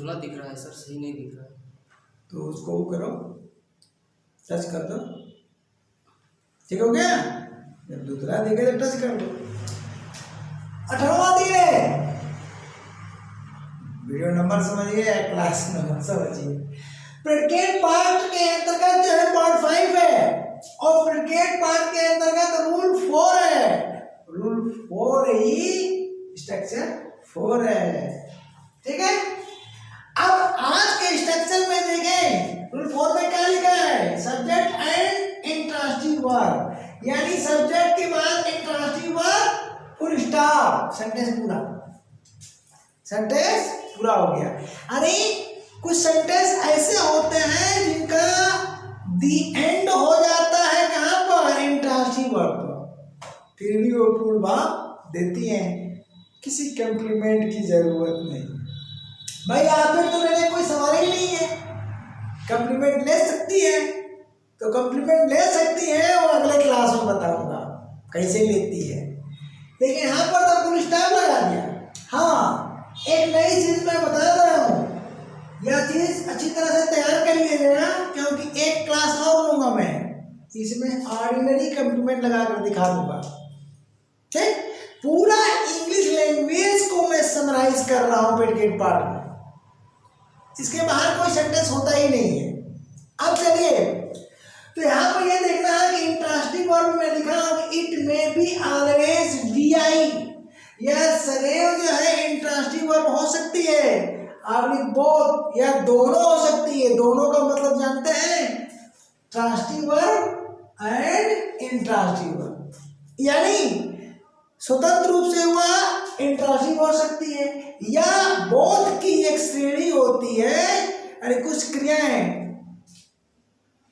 धुंधला दिख रहा है सर, सही नहीं दिख रहा है। तो उसको वो करो, टच कर दो, ठीक हो गया। जब धुंधला दिखे तो टच कर दो। 18वां दिन है, वीडियो नंबर समझिए, क्लास नंबर समझिए। प्रेडिकेट पार्ट के अंतर्गत जो है पार्ट 5 है, और प्रेडिकेट पार्ट के अंतर्गत रूल 4 है। रूल 4 ही स्ट्रक्चर 4 है, ठीक है। अब आज के स्ट्रक्चर में देखें, रूल 4 में क्या लिखा है, सब्जेक्ट एंड इंट्रांसिटिव वर्ब, यानी सब्जेक्ट के बाद intransitive verb, full stop, sentence पूरा, सेंटेंस पूरा हो गया। अरे कुछ सेंटेंस ऐसे होते हैं जिनका दी एंड हो जाता है कहाँ पर, इंट्रांसिटिव वर्ब पर, फिर भी वो पूर्ण भाव देती हैं, किसी कम्प्लीमेंट की जरूरत नहीं। भाई आप तो लेने कोई सवाल ही नहीं है, कम्प्लीमेंट ले सकती है तो कम्प्लीमेंट ले सकती है, और अगले क्लास में बताऊंगा कैसे लेती है। लेकिन यहाँ पर तो फुल स्टॉप लगा दिया। हाँ, एक नई चीज मैं बता रहा हूँ, यह चीज अच्छी तरह से तैयार कर लीजिएगा, क्योंकि एक क्लास और लूंगा मैं, इसमें ऑर्डिनरी कम्प्लीमेंट लगा कर दिखा दूंगा, ठीक। पूरा इंग्लिश लैंग्वेज को मैं समराइज कर रहा हूँ प्रेडिकेट पार्ट में, इसके बाहर कोई सेंटेंस होता ही नहीं है। अब चलिए, तो यहाँ पर यह देखना है कि इंट्रांसिटिव वर्ब में लिखा हो कि it may be always we, यह सदैव जो है इंट्रांसिटिव वर्ब हो सकती है, और बोथ, या दोनों हो सकती है। दोनों का मतलब जानते हैं, transitive verb and intransitive verb, यानी स्वतंत्र रूप से हुआ इंट्रांसिटिव हो सकती है, या बोथ की एक श्रेणी होती है। अरे कुछ क्रियाएं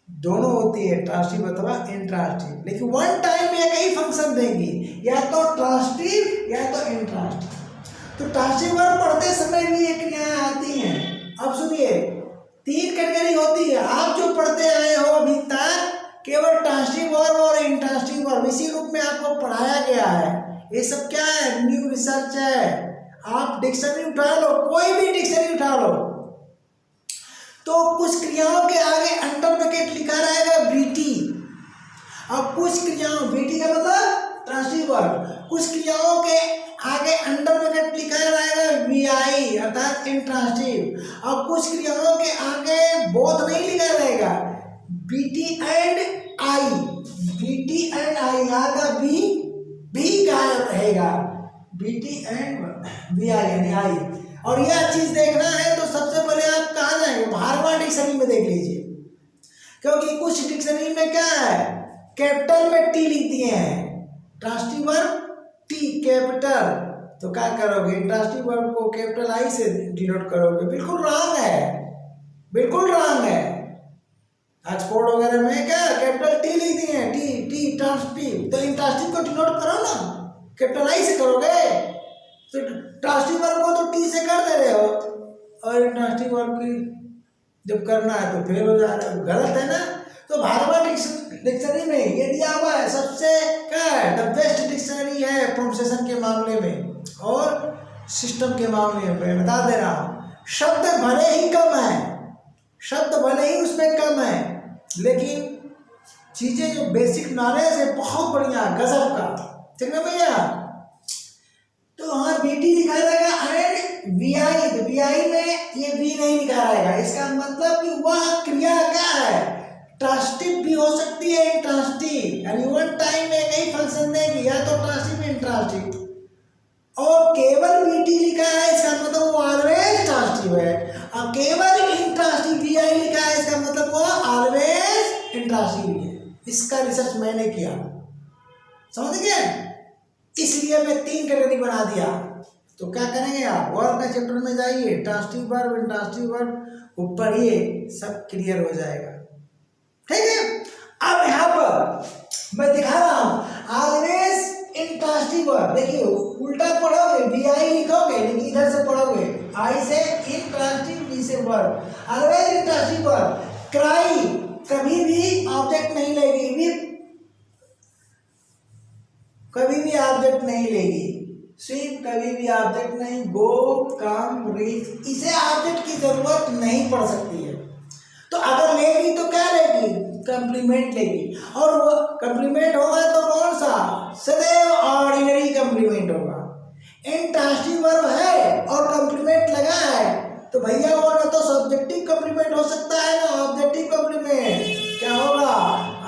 दोनों होती है, ट्रांसिटिव अथवा इंट्रांसिटिव, लेकिन वन टाइम में कई फंक्शन देंगी, या तो ट्रांसिटिव या तो इंट्रांसिटिव। तो ट्रांसिटिव वर्ब पढ़ते समय भी ये क्रियाएं आती हैं। अब सुनिए, 3 कैटेगरी होती है, आप जो पढ़ते आए हो अभी तक केवल ट्रांसिटिव वर्ब और इंट्रांसिटिव वर्ब इसी रूप में आपको पढ़ाया गया है। ये सब क्या है, न्यू रिसर्च है। आप डिक्शनरी उठा लो, कोई भी डिक्शनरी उठा लो, तो कुछ क्रियाओं के आगे अंडर ब्रैकेट लिखा रहेगा बीटी, और कुछ क्रियाओं, बीटी का मतलब ट्रांसिटिव वर्ब, कुछ क्रियाओं के आगे अंडर ब्रैकेट लिखा रहेगा वीआई अर्थात इंट्रांसिटिव, और कुछ क्रियाओं के आगे बोथ नहीं लिखा रहेगा, BT and I, BT and I, यहाँ का बी गायब रहेगा, बीटी एंड वीआई यानी आई। और यह चीज देखना है तो सबसे पहले आप कहाँ जाएंगे, भारवार डिक्शनरी में देख लीजिए, क्योंकि कुछ डिक्शनरी में क्या है, कैपिटल में टी लिख दिए हैं, ट्रांसिटिव वर्ब टी कैपिटल, तो क्या करोगे, ट्रांसिटिव वर्ब को कैपिटल आई से डिनोट करोगे। बिल्कुल रॉन्ग है, बिल्कुल रॉन्ग है। एक्सपोर्ट वगैरह में क्या कैपिटल टी लिख दिए हैं, टी ट्रांसिटिव, तो इंट्रांसिटिव को डिनोट करो ना, कैपिटल आई से करोगे, तो ट्रांसिटिव वर्ब को तो टी से कर दे रहे हो, और इंट्रांसिटिव वर्ब की जब करना है तो फेल हो जा रहा है, गलत है ना। तो भारवार डिक्शनरी में ये दिया हुआ है, सबसे क्या है, द बेस्ट डिक्शनरी है प्रोनाउंसिएशन के मामले में और सिस्टम के मामले में, बता दे रहा हूँ। शब्द भले ही कम है, शब्द भले ही उसमें कम है, लेकिन चीजें जो बेसिक नॉलेज है बहुत बढ़िया, गजब का, ठीक है भैया। तो वहाँ बीटी लिखा रहेगा एंड वीआई, तो वीआई में ये वी नहीं लिखा रहेगा, इसका मतलब कि वह क्रिया क्या है, ट्रांसिटिव भी हो सकती है इंट्रांसिटिव, यानी वन टाइम में कई फंक्शन देगी, या तो ट्रांसिटिव इंट्रांसिटिव, और केवल बीटी लिखा है इसका मतलब वो ऑलवेज ट्रांसिटिव है, और केवल इंट्रांसिटिव वीआई लिखा है इसका मतलब वो ऑलवेज इंट्रांसिटिव है। इसका रिसर्च मैंने किया, समझ गए, इसलिए मैं 3 कैटेगरी बना दिया। तो क्या करेंगे आप, वर्ब के चैप्टर में जाइए, ट्रांसिटिव वर्ब इंट्रांसिटिव वर्ब वो पढ़िए, सब क्लियर हो जाएगा, ठीक है। अब यहाँ पर मैं दिखा रहा हूँ ऑलवेज इंट्रांसिटिव वर्ब, देखिए उल्टा पढ़ोगे वीआई लिखोगे, लेकिन इधर से पढ़ोगे आई से इंट्रांसिटिव, वी से verb, always intransitive verb. Cry कभी भी ऑब्जेक्ट नहीं लेगी, कभी भी ऑब्जेक्ट नहीं लेगी, स्विम कभी भी ऑब्जेक्ट नहीं, गो, कम, रीच, इसे ऑब्जेक्ट की जरूरत नहीं पड़ सकती है। तो अगर लेगी तो क्या लेगी, कंप्लीमेंट लेगी, और वो कंप्लीमेंट होगा तो कौन सा, सदैव ऑर्डिनरी कंप्लीमेंट होगा। इंट्रांसिटिव वर्ब है और कंप्लीमेंट लगा है तो भैया वो ना तो सब्जेक्टिव कंप्लीमेंट हो सकता है ना ऑब्जेक्टिव कंप्लीमेंट, क्या होगा,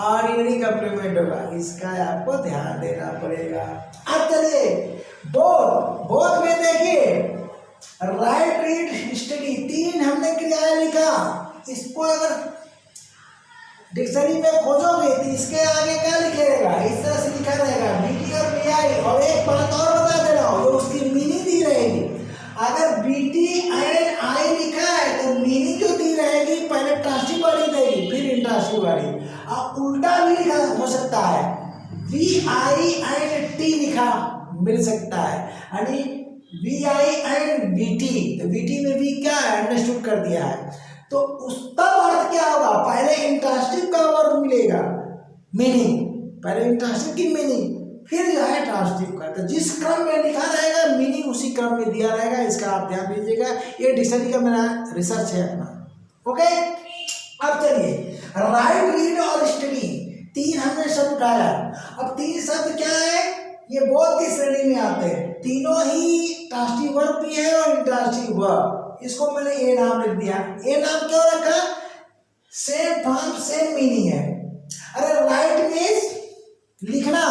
ऑर्डिनरी कंप्लीमेंट होगा। इसका आपको ध्यान देना पड़ेगा। अब चलिए बोथ, बोथ में देखिए राइट, रीड, स्टडी, तीन हमने क्रियाएं लिखा। इसको अगर डिक्शनरी में खोजोगे तो इसके आगे क्या लिखेगा, इस तरह से लिखा रहेगा बीटी और बीआई। और एक बात और बता दे रहा हूँ, जो उसकी मीनिंग दी रहेगी, अगर बीटी एंड आई लिखा है तो मीनिंग जो दी रहेगी पहले ट्रांसिटिव वाली देगी फिर इंट्रांसिटिव वाली। और उल्टा भी लिखा हो सकता है, वी आई एंड टी लिखा मिल सकता है, यानी वी आई एंड बीटी, तो बीटी में भी क्या है, अंडरस्टूड कर दिया है। तो उसका अर्थ क्या होगा, पहले इंट्रांसिटिव का वर्ब मिलेगा मीनिंग, पहले इंट्रांसिटिव की मीनिंग फिर जो है ट्रांसिटिव का। तो जिस क्रम में लिखा रहेगा मीनिंग उसी क्रम में दिया रहेगा, इसका आप ध्यान दीजिएगा। ये डिक्शनरी का मेरा रिसर्च है अपना। ओके, अब चलिए राइट, रीड और स्टडी, तीन हमने शब्द उठाया। अब तीन शब्द क्या है, ये बोथ की श्रेणी में आते हैं, तीनों ही ट्रांसिटिव वर्ब भी है और इंट्रांसिटिव वर्ब। इसको मैंने ए नाम लिख दिया। ए नाम क्यों रखा, सेम फॉर्म सेम मीनिंग है। अरे राइट मीन्स लिखना,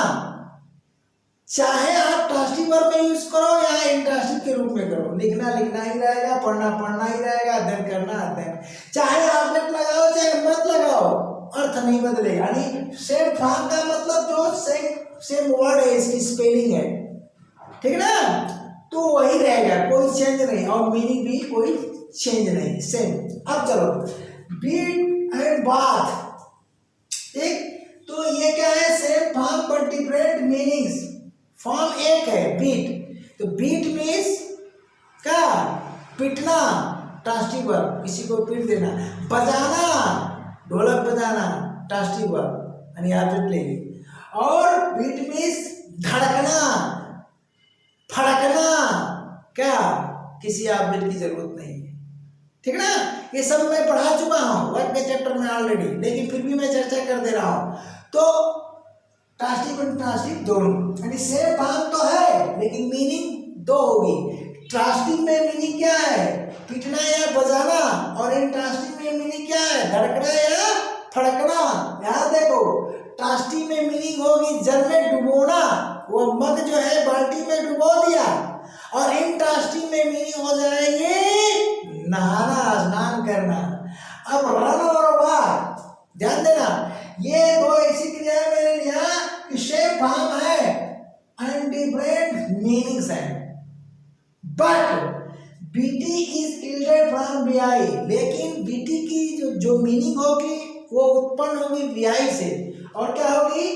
चाहे आप ट्रांसिटिव वर्ब में यूज करो या इंट्रांसिटिव के रूप में करो, लिखना लिखना ही रहेगा, पढ़ना पढ़ना ही रहेगा, अध्ययन करना अध्ययन, चाहे ऑब्जेक्ट लगाओ चाहे मत लगाओ, अर्थ नहीं बदलेगा। यानी सेम फॉर्म का मतलब जो सेम वर्ड है, इसकी स्पेलिंग है, ठीक है ना, तो वही रहेगा, कोई चेंज नहीं, और मीनिंग भी कोई चेंज नहीं, सेम। अब चलो बीट एंड बाथ, ठीक, तो ये क्या है, same form but different meanings. Form एक है बीट, तो बीट मीन्स क्या, पीटना, ट्रांसिटिव वर्ब, किसी को पीट देना। बजाना, ढोलक बजाना, ट्रांसिटिव वर्ब यानी ऑब्जेक्ट लेगी। और बीट मीन्स धड़कना, फड़कना, क्या, किसी ऑब्जेक्ट की जरूरत नहीं है, ठीक ना। ये सब मैं पढ़ा चुका हूँ वर्ब के चैप्टर में ऑलरेडी, लेकिन फिर भी मैं चर्चा कर दे रहा हूँ। तो ट्रांसिटिव और इंट्रांसिटिव दोनों, यानी सेम फॉर्म तो है लेकिन मीनिंग दो होगी। ट्रांसिटिव में मीनिंग क्या है, पीटना या बजाना, और इंट्रांसिटिव में मीनिंग क्या है, धड़कना या फड़कना। याद देखो, ट्रांसिटिव में मीनिंग होगी जल में डुबोना, वो मग जो है बाल्टी में डुबो दिया, और इंट्रांसिटिव में मीनिंग हो जाएगी नहाना, स्नान करना। अब रन और वॉक, ध्यान देना, ये दो ऐसी क्रिया मैंने लिया कि सेम फॉर्म है एंड डिफरेंट मीनिंग्स है, but BT is yielded from BI, लेकिन बीटी की जो मीनिंग होगी वो उत्पन्न होगी बीआई से, और क्या होगी,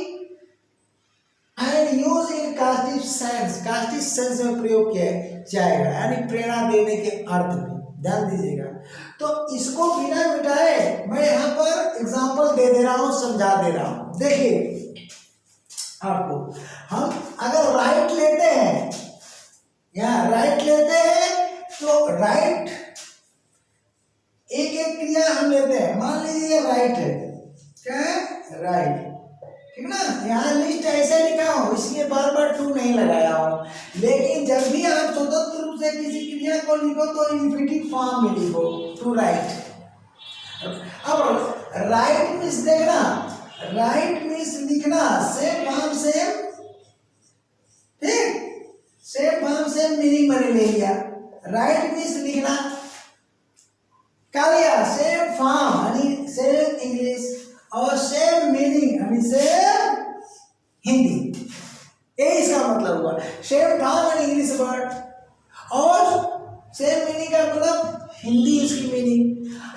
and use in caustic sense, caustic sense में प्रयोग किया जाएगा, यानी प्रेरणा देने के अर्थ में, ध्यान दीजिएगा। तो इसको बिना मिटाए मैं यहाँ पर एग्जांपल दे रहा हूँ, समझा दे रहा हूँ। देखिए आपको, हम अगर राइट लेते हैं, यहाँ राइट लेते हैं तो राइट एक एक क्रिया हम लेते हैं, मान लीजिए राइट है, क्या है, राइट, ठीक ना। यहाँ लिस्ट ऐसे लिखा हूँ, इसलिए बार बार टू नहीं लगाया हूँ, लेकिन जब भी आप स्वतंत्र रूप से किसी क्रिया को लिखो तो इन्फिनिटिव फॉर्म में लिखो, टू राइट। अब राइट मीन्स देखना, राइट मीन्स लिखना, सेम फॉर्म सेम, ठीक, सेम फॉर्म सेम मीनिंग मैंने ले लिया। राइट मीन्स लिखना, क्या लिया, सेम फॉर्म यानी सेम इंग्लिश, और सेम मीनिंग यानी सेम हिंदी, ये इसका मतलब हुआ। सेम फॉर्म यानी इंग्लिश वर्ड, और सेम मीनिंग का मतलब हिंदी इसकी मीनिंग।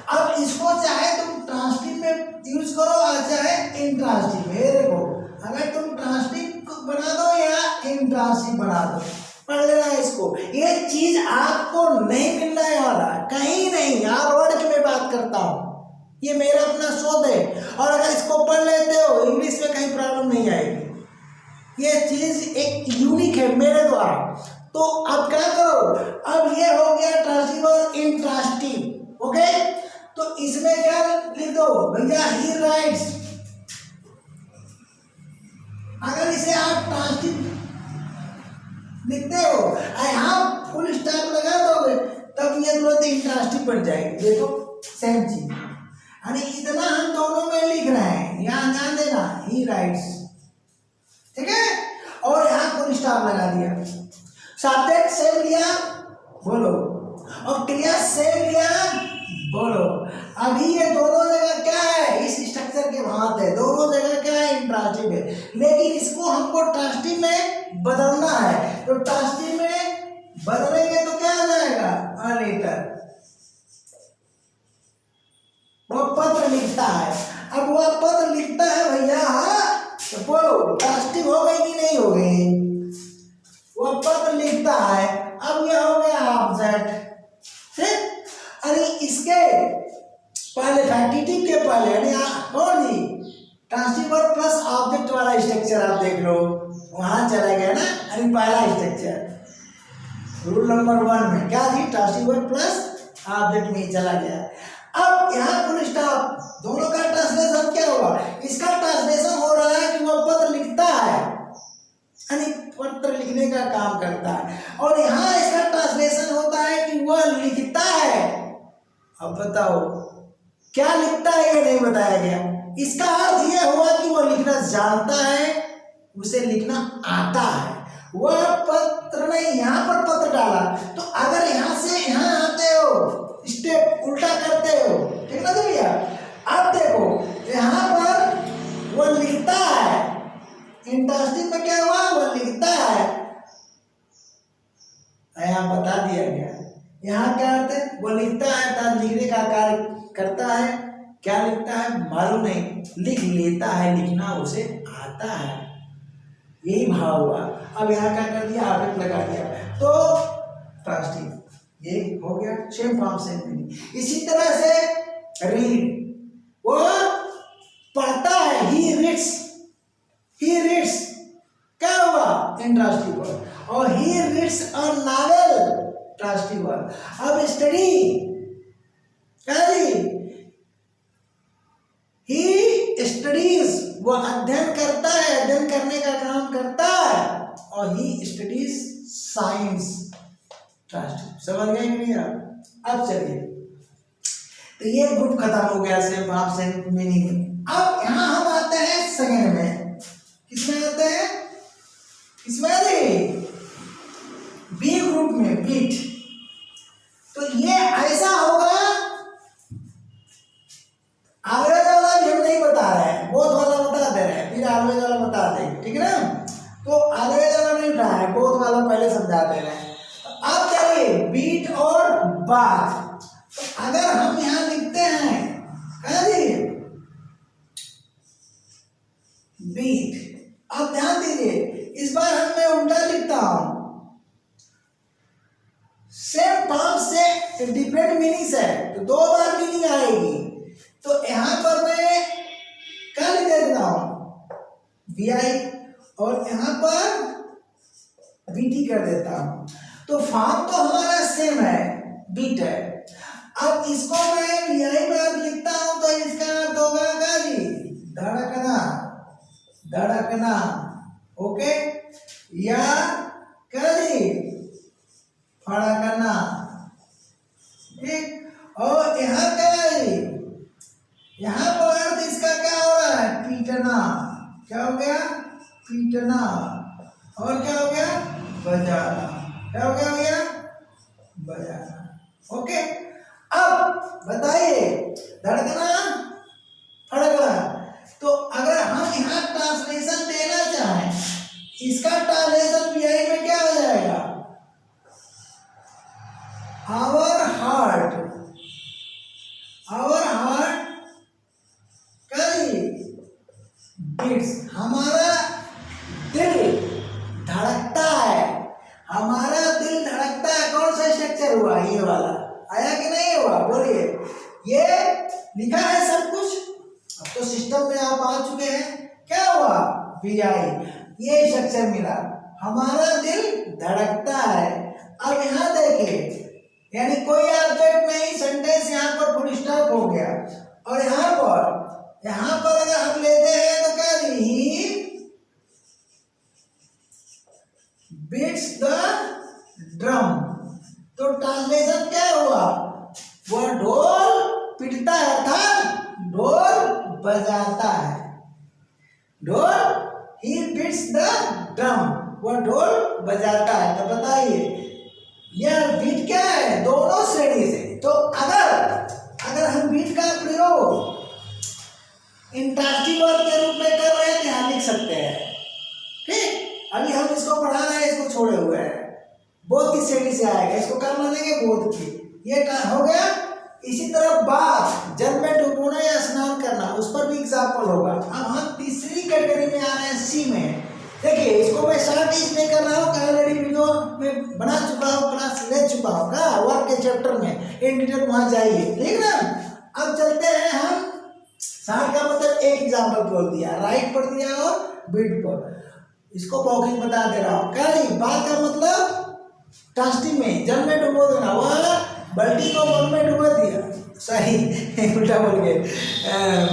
अब इसको चाहे तुम ट्रांसलेट में यूज करो और चाहे इंट्रांसिटिव में, देखो अगर तुम ट्रांसलेट बना दो या इंट्रांसिटिव बना दो, पढ़ लेना इसको। ये चीज आपको नहीं मिलने वाला कहीं नहीं, आप वर्ड में बात करता हूँ, ये मेरा अपना शोध है, और अगर इसको पढ़ लेते हो इंग्लिश में कहीं प्रॉब्लम नहीं आएगी। ये चीज एक यूनिक है मेरे द्वारा, तो अब क्या करो, अब ये हो गया ट्रांसटिव इंट्रांसिटिव। ओके, तो इसमें क्या लिख दो भैया, ही राइट्स। अगर इसे आप ट्रांसटिव लिखते हो यहाँ फुल स्टॉप लगा दोगे तब ये तुरंत इंट्रांसिटिव बन जाएगी। देखो सेम चीज, यानी इतना हम दोनों में लिख रहे हैं, यहाँ ध्यान देना, ही राइट्स, ठीक है, और यहाँ फुल स्टॉप लगा दिया। सब्जेक्ट सेम लिया, बोलो, और क्रिया सेम लिया, बोलो। अभी ये दोनों जगह क्या है, इस स्ट्रक्चर के भांत है, दोनों जगह क्या है, इंट्रांसिटिव है, लेकिन इसको हमको ट्रांसिटिव में बदलना है। तो ट्रांसिटिव में बदलेंगे तो क्या आ जाएगा, अ लेटर। वो पत्र लिखता है, अब वह पत्र लिखता है भैया, तो बोलो ट्रांसिटिव हो गई कि नहीं हो गई, वो पत्र लिखता है। अब यह हो गया ऑब्जेक्ट, ठीक। अरे इसके पहले फैक्टिटिव के पहले यानी कौन जी, ट्रांसिटिव वर्ब प्लस ऑब्जेक्ट वाला स्ट्रक्चर आप देख लो, वहां चला गया ना, यानी पहला स्ट्रक्चर रूल नंबर 1 में क्या जी, ट्रांसिटिव वर्ब प्लस ऑब्जेक्ट में चला गया। अब यहाँ फुल स्टॉप, दोनों का ट्रांसलेशन क्या होगा, इसका ट्रांसलेशन हो रहा है कि वह पत्र लिखता है, यानी पत्र लिखने का काम करता है, और यहाँ इसका ट्रांसलेशन होता है कि वह लिखता है। अब बताओ क्या लिखता है, ये नहीं बताया गया। इसका अर्थ यह हुआ कि वह लिखना जानता है, उसे लिखना आता है। वह पत्र नहीं, यहाँ पर पत्र डाला, तो अगर यहाँ से यहाँ आते हो, स्टेप उल्टा करते हो, ठीक ना भैया। अब देखो यहाँ पर वह लिखता है, इंट्रांसिटिव में क्या हुआ, वह लिखता है, यहाँ बता दिया गया। यहाँ क्या करते हैं, वो लिखता है, तब लिखने का कार्य करता है। क्या लिखता है मालूम नहीं, लिख लेता है, लिखना उसे आता है, यही भाव हुआ। अब यहाँ क्या कर दिया, ऑब्जेक्ट लगा दिया, तो ट्रांसिटिव ये हो गया, सेम फॉर्म सेम मीनिंग। इसी तरह से रीड, वो पढ़ता है, ही रीड्स, ही रीड्स क्या हुआ, इंट्रांसिटिव वर्ब, और he reads a novel, transitive verb. अब स्टडी क्या जी, ही स्टडीज, वो अध्ययन करता है, अध्ययन करने का काम करता है, और ही स्टडीज साइंस, ट्रांसिटिव। समझ गए कि नहीं आप? अब चलिए, तो ये ग्रुप खत्म हो गया, सेम फॉर्म सेम मीनिंग। अब यहाँ हम आते हैं सेकेंड में, किसमें आते हैं, किसमें आते हैं, बी ग्रुप में, बीट। तो ये ऐसा होगा, एवरेज वाला भी हम नहीं बता रहे हैं, बोथ वाला बता दे रहे हैं, फिर एवरेज वाला बता देंगे, ठीक है ना। तो एवरेज वाला नहीं उठा है, बोथ वाला पहले समझा दे रहे हैं। अब चलिए बीट और बात। तो अगर हम यहाँ लिखते हैं क्या जी, बीट, अब ध्यान दीजिए, इस बार हम मैं उल्टा लिखता हूं, सेम फॉर्म से डिफरेंट मीनिंग्स है, तो 2 बार मीनिंग आएगी। तो यहाँ पर मैं क्या लिख देता हूं, बी आई, और यहाँ पर बी टी कर देता हूं, तो फॉर्म तो हमारा सेम है, बीट है। अब इसको मैं बी आई में अर्थ लिखता हूं, तो इसका अर्थ होगा क्या जी, धड़कना, धड़कना, ओके, या क्या जी, फड़कना, ठीक। और यहाँ क्या है, यहाँ पर अर्थ इसका क्या हो रहा है, पीटना, क्या हो गया, पीटना, और क्या हो गया, बजाना, क्या हो गया भैया, बजाना, ओके। अब बताइए, धड़कना, फड़कना, तो अगर हम यहाँ ट्रांसलेशन देना चाहें, इसका ट्रांसलेशन पीआई में क्या हो जाएगा, our heart, our heart beats, हमारा दिल धड़कता है, हमारा दिल धड़कता है। कौन सा स्ट्रक्चर हुआ, ये वाला आया कि नहीं हुआ, बोलिए। ये लिखा है सब कुछ, अब तो सिस्टम में आप आ चुके हैं, क्या हुआ, बी आई, ये स्ट्रक्चर मिला, हमारा दिल धड़कता है। अब यहाँ देखिए, यानी कोई ऑब्जेक्ट नहीं, सेंटेंस यहाँ पर फुल स्टॉप हो गया। और यहाँ पर अगर हम लेते हैं तो क्या, ही बीट्स द ड्रम, तो ट्रांसलेशन क्या हुआ, वह ढोल पीटता है अर्थात ढोल बजाता है। ढोल, ही बीट्स द ड्रम, वह ढोल बजाता है। तो बताइए यह बीट क्या है, दोनों श्रेणी से। तो अगर हम बीट का प्रयोग इंट्रांसिटिव वर्ब के रूप में कर रहे हैं तो यहाँ लिख सकते हैं। ठीक, अभी हम इसको पढ़ा रहे हैं, इसको छोड़े हुए हैं। बोध की श्रेणी से आएगा, इसको क्या मानेंगे, बोध की। ये हो गया। इसी तरह बात, जल में डुबोना या स्नान करना, उस पर भी एग्जाम्पल होगा। अब हम तीसरी कैटेगरी में आ रहे हैं, सी में। देखिए इसको मैं शॉर्ट इसमें कर रहा हूँ, ऑलरेडी वीडियो में बना चुका हूँ, क्लास ले चुका हूँ का वर्क के चैप्टर में, इन डिटेल वहाँ जाइए, ठीक ना। अब चलते हैं हम, शॉर्ट का मतलब एक एग्जाम्पल बोल दिया, राइट पढ़ दिया और बीट पर, इसको मौखिक बता दे रहा हूँ। क्या नहीं, बात का मतलब ट्रांसटिव में जल में डुबो देना, वह बाल्टी को मग में डुबो दिया, सही उल्टा बोल गए,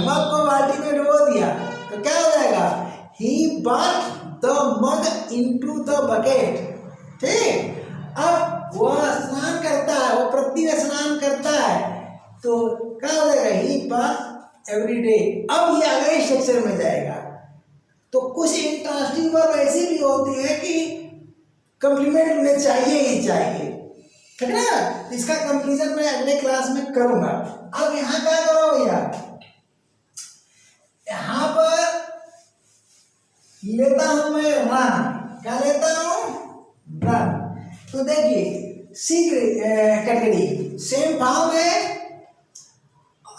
मग को बाल्टी में डुबो दिया, तो क्या हो जाएगा, he brought the mug into the bucket। ठीक, अब वह स्नान करता है, वो प्रतिदिन स्नान करता है, तो क्या हो जाएगा, he bath every day। अब ये अगले सेक्शन में जाएगा। तो कुछ इंट्रांसिटिव वर्ब ऐसी भी होती है कि कंप्लीमेंट उन्हें चाहिए ही चाहिए, ठीक है ना। इसका कंक्लूजन मैं अगले क्लास में करूंगा। अब यहाँ क्या करो भैया, यहाँ पर लेता हूं मैं रन, क्या लेता हूं, रन। तो देखिए सी कैटेगरी सेम फॉर्म है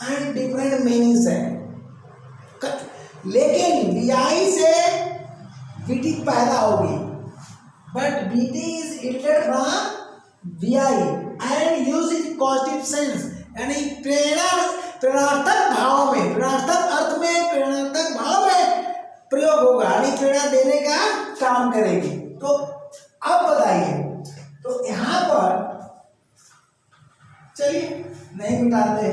एंड डिफरेंट मीनिंग्स है, लेकिन वीआई से वीटी पैदा होगी, but VT is yielded from VI and use in positive sense, यानी प्रेरणार्थक भाव में, प्रेरणार्थक अर्थ में, प्रेरणार्थक भाव में प्रयोग होगा, यानी प्रेरणा देने का काम करेगी। तो अब बताइए, तो यहाँ पर चलिए नहीं मिटाते,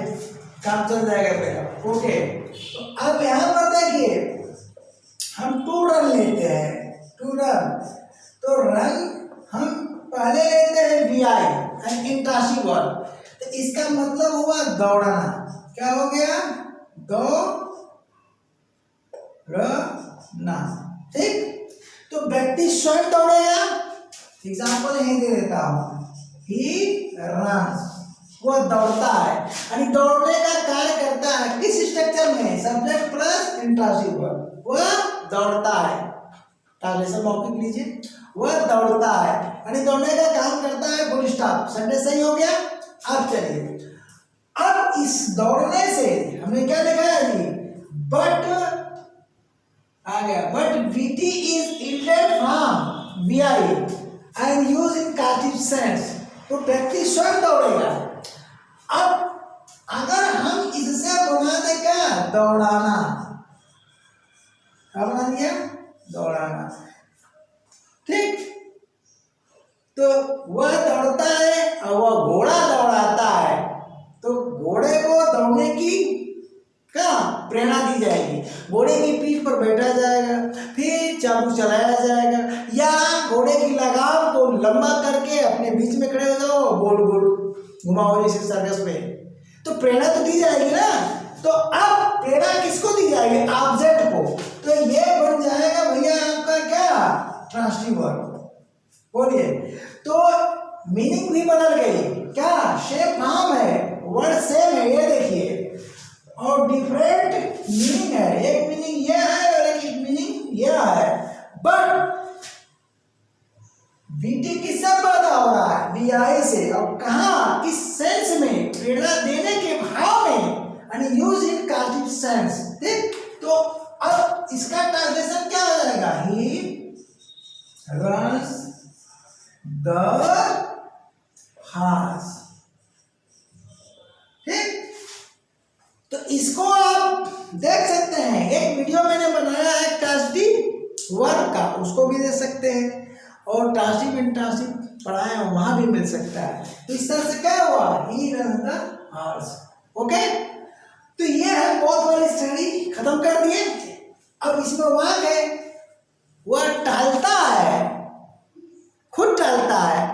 काम चल जाएगा मेरा, ओके। तो अब यहाँ पर देखिए हम टू रन लेते हैं, टू रन, तो रन हम पहले लेते हैं वीआई एंड इंट्रांसिटिव वर्ब, तो इसका मतलब हुआ दौड़ना। क्या हो गया, दौड़ना, ठीक। तो व्यक्ति स्वयं दौड़ेगा, एग्जाम्पल यही दे देता हूं, ही रन्स, वह दौड़ता है, यानी दौड़ने का कार्य करता है, किस स्ट्रक्चर में, सब्जेक्ट प्लस इंट्रांसिटिव वर्ब, वह दौड़ता है। ट्रांसलेशन मौखिक लीजिए, वह दौड़ता है, यानी दौड़ने का काम करता है, फुल स्टॉप, सेंटेंस सही हो गया। अब चलिए, अब इस दौड़ने से हमने क्या देखा है जी, बट आ गया, but VT is yielded from VI and use in positive sense, तो व्यक्ति स्वयं दौड़ेगा। अब अगर हम इससे बना दे क्या, दौड़ाना, क्या बना दिया, दौड़ाना, ठीक। तो वह दौड़ता है और वह घोड़ा दौड़ाता है, तो घोड़े को दौड़ने की क्या प्रेरणा दी जाएगी, घोड़े की पीठ पर बैठा जाएगा, फिर चाबू चलाया जाएगा, या घोड़े की लगाम को लंबा करके अपने बीच में खड़े हो जाओ, गोल गोल घुमाओ जैसे सर्कस में, तो प्रेरणा तो दी जाएगी ना। तो अब प्रेरणा किसको दी जाएगी, ऑब्जेक्ट को, तो ये बन जाएगा भैया आपका क्या, ट्रांसटिव वर्ब। बोलिए, तो मीनिंग भी बदल गई, क्या शेप फॉर्म है, वर्ड सेम है, ये देखिए, और डिफरेंट मीनिंग है, एक मीनिंग यह है और एक मीनिंग यह है, बट वीटी किससे पैदा हो रहा है, वीआई से, और कहाँ, किस सेंस में, प्रेरणा देने के भाव में, यानी यूज इन पॉजिटिव सेंस, ठीक। तो अब इसका ट्रांसलेशन क्या हो जाएगा, ही runs the horse, ठीक। तो इसको आप देख सकते हैं, एक वीडियो मैंने बनाया है पॉजिटिव वर्ब का, उसको भी देख सकते हैं। और ट्रांसिटिव इंट्रांसिटिव पढ़ाए हैं वहां भी मिल सकता है। तो इस तरह से क्या हुआ, ही रन द हॉर्स। ओके, तो ये है बहुत वाली श्रेणी खत्म कर दिए। अब इसमें वाक है, वह टहलता है, खुद टहलता है,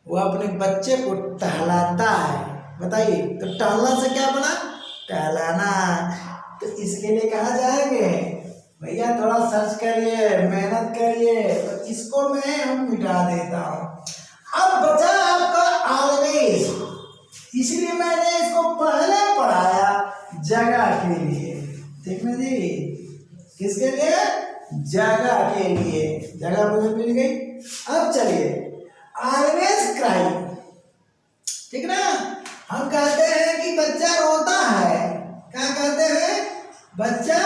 वो अपने बच्चे को टहलाता है। बताइए, तो टहलना से क्या बना, टहलाना। तो इसके लिए कहाँ जाएंगे भैया, थोड़ा सर्च करिए, मेहनत करिए। तो इसको मैं हम मिटा देता हूँ। अब बचा आपका ऑलवेज, इसलिए मैंने इसको पहले पढ़ाया जगह के लिए। ठीक है जी, किसके लिए, जगह के लिए। जगह मुझे मिल गई। अब चलिए, ऑलवेज क्राई, ठीक ना। हम कहते हैं कि बच्चा रोता है, क्या कहते हैं, बच्चा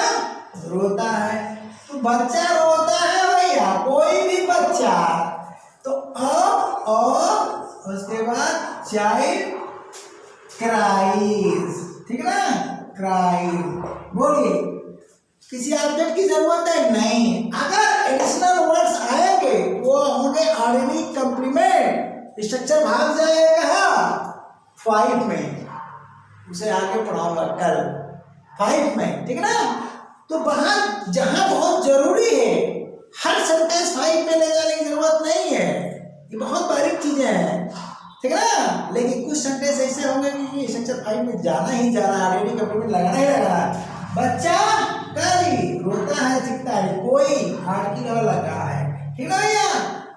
रोता है। तो बच्चा रोता है भैया, कोई भी बच्चा, तो अब और उसके बाद चाइल्ड क्राइज, ठीक ना, क्राइज। बोलिए, किसी ऑब्जेक्ट की जरूरत है नहीं। अगर एडिशनल वर्ड्स आएंगे वो होंगे ऑर्डिनरी कंप्लीमेंट। स्ट्रक्चर भाग जाएगा कहाँ, 5 में, उसे आगे पढ़ाऊंगा कल 5 में, ठीक ना। तो वहां जहां बहुत जरूरी है, हर सेंटेंस 5 में ले जाने की जरूरत नहीं है, ये बहुत बारीक चीजें हैं, ठीक है ना। लेकिन कुछ सेंटेंस ऐसे होंगे कि स्ट्रक्चर 5 में जाना ही जाना, ऑलरेडी कंप्लीमेंट लगाना ही लगाना। बच्चा कभी रोता है, चिपता है, कोई आर्टिकल लगा है, ठीक ना भैया।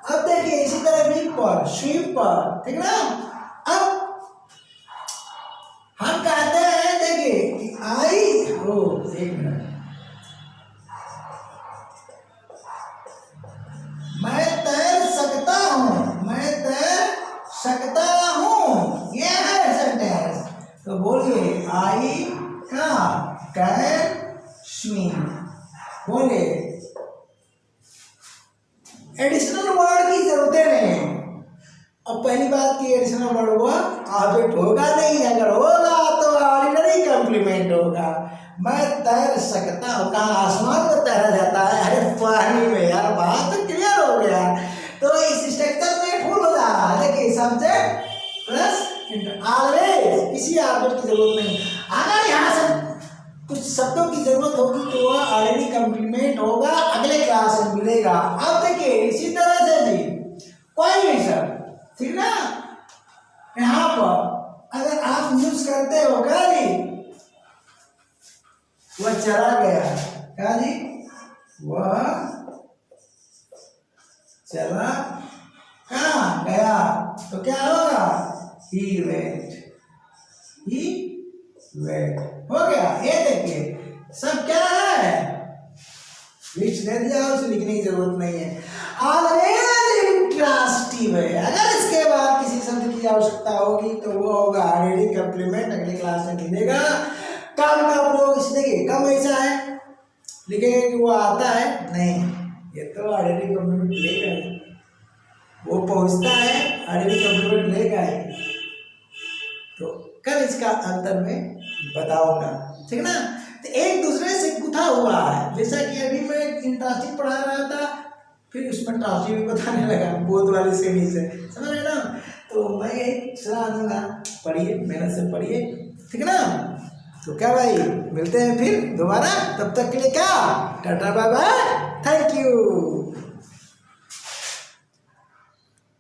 अब देखिए इसी तरह भी पर, स्वीप पर, ठीक ना। अब हम कहते हैं, देखिए आई हो, एक मिनट, मैं तैर सकता हूं, मैं तैर सकता हूं, ये है सेंटेंस। तो बोलिए, आई का कैन स्विम। बोलिए, एडिशनल वर्ड की जरूरत नहीं। अब पहली बात की एडिशनल वर्ड हुआ ऑब्जेक्ट होगा नहीं, अगर होगा तो ऑर्डिनरी कंप्लीमेंट होगा। मैं तैर सकता हूँ, कहाँ आसमान में तैरा जाता है, अरे पानी में। यार बात तो क्लियर हो गया। तो इस स्ट्रक्चर में फुल हो रहा है, देखिए सब्जेक्ट प्लस ऑलवेज, किसी ऑब्जेक्ट की जरूरत नहीं। अगर यहाँ से कुछ शब्दों की जरूरत होगी तो वह ऑलरेडी कंप्लीमेंट होगा, अगले क्लास में मिलेगा। अब देखिए इसी तरह से जी कोई भी शब्द, ठीक ना, यहाँ पर अगर आप यूज करते हो क्या जी, वह चला गया, क्या जी, वह चला कहाँ गया, तो क्या होगा, he went, he went, हो गया। ये देखिए सब क्या है, विच दे दिया, उसे लिखने की जरूरत नहीं है। ऑलवेज इंट्रांसिटिव है, अगर इसके बाद किसी शब्द की आवश्यकता होगी तो वो होगा ऑर्डिनरी कंप्लीमेंट, अगली क्लास में मिलेगा। कम का प्रयोग इस, देखिए कम ऐसा है लिखेंगे कि वो आता है नहीं, ये तो ऑर्डिनरी कंप्लीमेंट लेगा, वो पहुंचता है ऑर्डिनरी कंप्लीमेंट लेगा ही। तो कल इसका अंतर में बताऊंगा, ठीक ना। तो एक दूसरे से गुथा हुआ है, जैसा कि अभी मैं इंट्रांसिटिव पढ़ा रहा था, फिर उसमें ट्रांसिटिव भी बताने लगा बोध वाली श्रेणी से, समझ रहे ना। तो मैं यही सलाह दूंगा, पढ़िए, मेहनत से पढ़िए, ठीक ना। तो क्या भाई, मिलते हैं फिर दोबारा, तब तक के लिए क्या, tata bye bye, thank you.